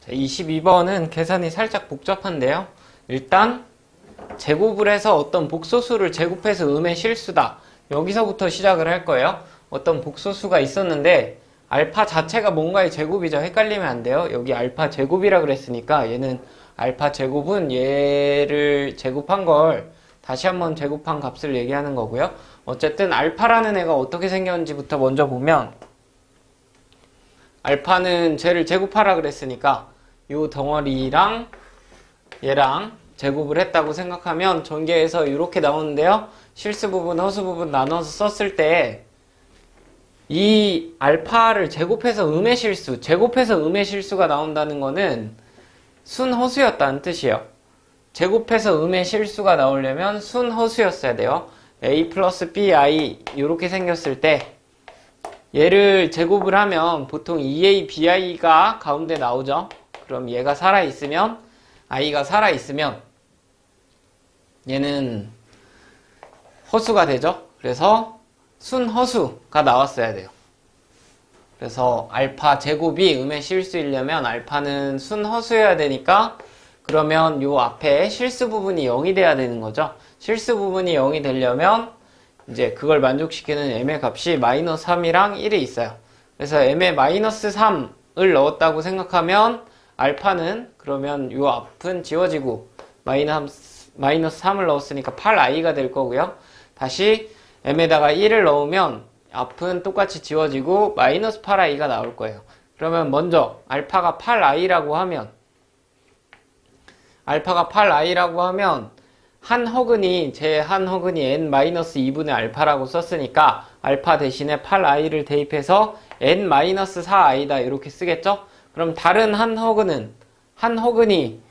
자, 22번은 계산이 살짝 복잡한데요. 일단 제곱을 해서 어떤 복소수를 제곱해서 음의 실수다. 여기서부터 시작을 할 거예요. 어떤 복소수가 있었는데 알파 자체가 뭔가의 제곱이죠. 헷갈리면 안 돼요. 여기 알파 제곱이라 그랬으니까 얘는 알파 제곱은 얘를 제곱한 걸 다시 한번 제곱한 값을 얘기하는 거고요. 어쨌든 알파라는 애가 어떻게 생겼는지부터 먼저 보면 알파는 쟤를 제곱하라 그랬으니까 요 덩어리랑 얘랑 제곱을 했다고 생각하면 전개에서 이렇게 나오는데요. 실수 부분, 허수 부분 나눠서 썼을 때 이 알파를 제곱해서 음의 실수, 제곱해서 음의 실수가 나온다는 거는 순허수였다는 뜻이에요. 제곱해서 음의 실수가 나오려면 순허수였어야 돼요. a 플러스 bi 이렇게 생겼을 때 얘를 제곱을 하면 보통 2a, bi가 가운데 나오죠. 그럼 얘가 살아있으면 i가 살아있으면 얘는 허수가 되죠. 그래서 순허수가 나왔어야 돼요. 그래서 알파 제곱이 음의 실수이려면 알파는 순허수여야 되니까 그러면 요 앞에 실수 부분이 0이 돼야 되는 거죠. 실수 부분이 0이 되려면 이제 그걸 만족시키는 m의 값이 마이너스 3이랑 1이 있어요. 그래서 m의 마이너스 3을 넣었다고 생각하면 알파는 그러면 요 앞은 지워지고 마이너스 3을 넣었으니까 8i가 될 거고요. 다시 m에다가 1을 넣으면 앞은 똑같이 지워지고 마이너스 8i가 나올 거예요. 그러면 먼저 알파가 8i라고 하면 한 허근이 한 허근이 n-2분의 알파라고 썼으니까 알파 대신에 8i를 대입해서 n-4i다 이렇게 쓰겠죠? 그럼 다른 한 허근이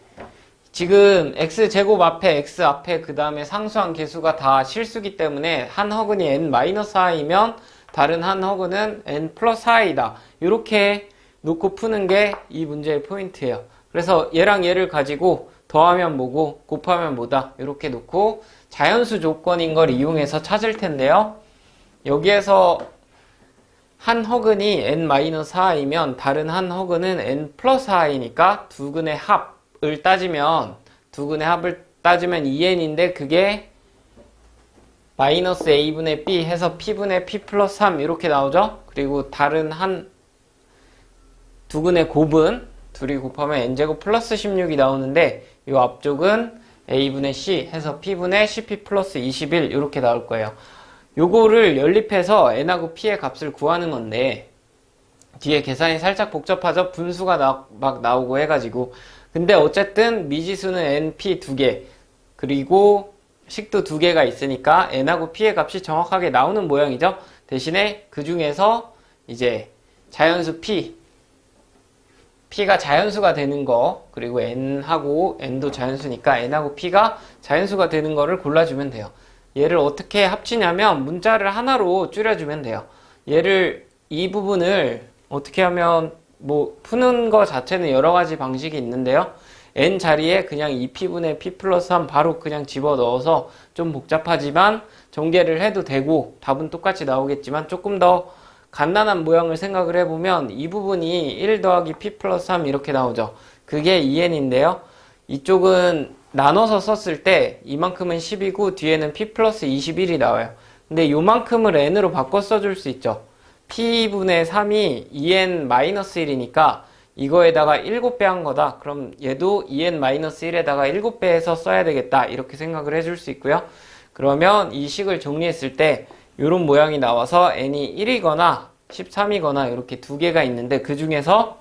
지금 x제곱 앞에 x 앞에 그 다음에 상수한 개수가 다 실수기 때문에 한 허근이 n-4i면 다른 한 허근은 n 플러스 4i다. 이렇게 놓고 푸는 게 이 문제의 포인트예요. 그래서 얘랑 얘를 가지고 더하면 뭐고 곱하면 뭐다 이렇게 놓고 자연수 조건인 걸 이용해서 찾을 텐데요. 여기에서 한 허근이 n-4i면 다른 한 허근은 n 플러스 4i니까 두 근의 합을 따지면 2n인데 그게 마이너스 a분의 b 해서 p분의 p 플러스 3 이렇게 나오죠. 그리고 다른 두 근의 곱은 둘이 곱하면 n제곱 플러스 16이 나오는데 이 앞쪽은 a분의 c 해서 p분의 cp 플러스 21 이렇게 나올 거예요. 요거를 연립해서 n하고 p의 값을 구하는 건데 뒤에 계산이 살짝 복잡하죠. 분수가 막 나오고 해가지고 근데 어쨌든 미지수는 n, p 2개 그리고 식도 2개가 있으니까 n하고 p의 값이 정확하게 나오는 모양이죠. 대신에 그 중에서 이제 자연수 p가 자연수가 되는 거 그리고 n도 자연수니까 n하고 p가 자연수가 되는 거를 골라주면 돼요. 얘를 어떻게 합치냐면 문자를 하나로 줄여주면 돼요. 이 부분을 어떻게 하면 푸는 거 자체는 여러 가지 방식이 있는데요. n 자리에 그냥 2p분의 p 플러스 3 바로 그냥 집어넣어서 좀 복잡하지만 전개를 해도 되고 답은 똑같이 나오겠지만 조금 더 간단한 모양을 생각을 해보면 이 부분이 1 더하기 p 플러스 3 이렇게 나오죠. 그게 2n인데요. 이쪽은 나눠서 썼을 때 이만큼은 10이고 뒤에는 p 플러스 21이 나와요. 근데 요만큼을 n으로 바꿔 써줄 수 있죠. p분의 3이 2n-1이니까 이거에다가 7배 한 거다. 그럼 얘도 2n-1에다가 7배 해서 써야 되겠다. 이렇게 생각을 해줄 수 있고요. 그러면 이 식을 정리했을 때 이런 모양이 나와서 n이 1이거나 13이거나 이렇게 두 개가 있는데 그 중에서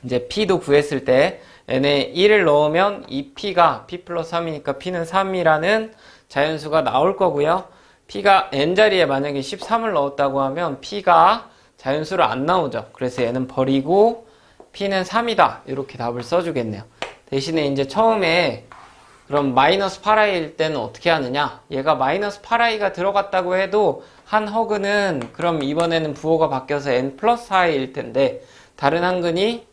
이제 p도 구했을 때 n에 1을 넣으면 이 p가 p 플러스 3이니까 p는 3이라는 자연수가 나올 거고요. p가 n자리에 만약에 13을 넣었다고 하면 p가 자연수로 안 나오죠. 그래서 얘는 버리고 p는 3이다. 이렇게 답을 써주겠네요. 대신에 이제 처음에 그럼 마이너스 8i일 때는 어떻게 하느냐? 얘가 마이너스 8i가 들어갔다고 해도 한 허근은 그럼 이번에는 부호가 바뀌어서 n 플러스 4i일 텐데 다른 한 근이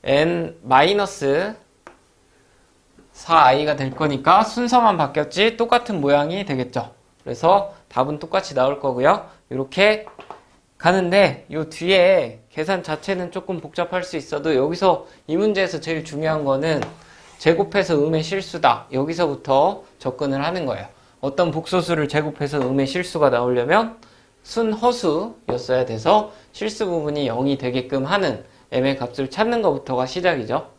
n 마이너스 4i가 될 거니까 순서만 바뀌었지 똑같은 모양이 되겠죠. 그래서 답은 똑같이 나올 거고요. 이렇게 가는데 요 뒤에 계산 자체는 조금 복잡할 수 있어도 여기서 이 문제에서 제일 중요한 거는 제곱해서 음의 실수다. 여기서부터 접근을 하는 거예요. 어떤 복소수를 제곱해서 음의 실수가 나오려면 순허수였어야 돼서 실수 부분이 0이 되게끔 하는 m의 값을 찾는 것부터가 시작이죠.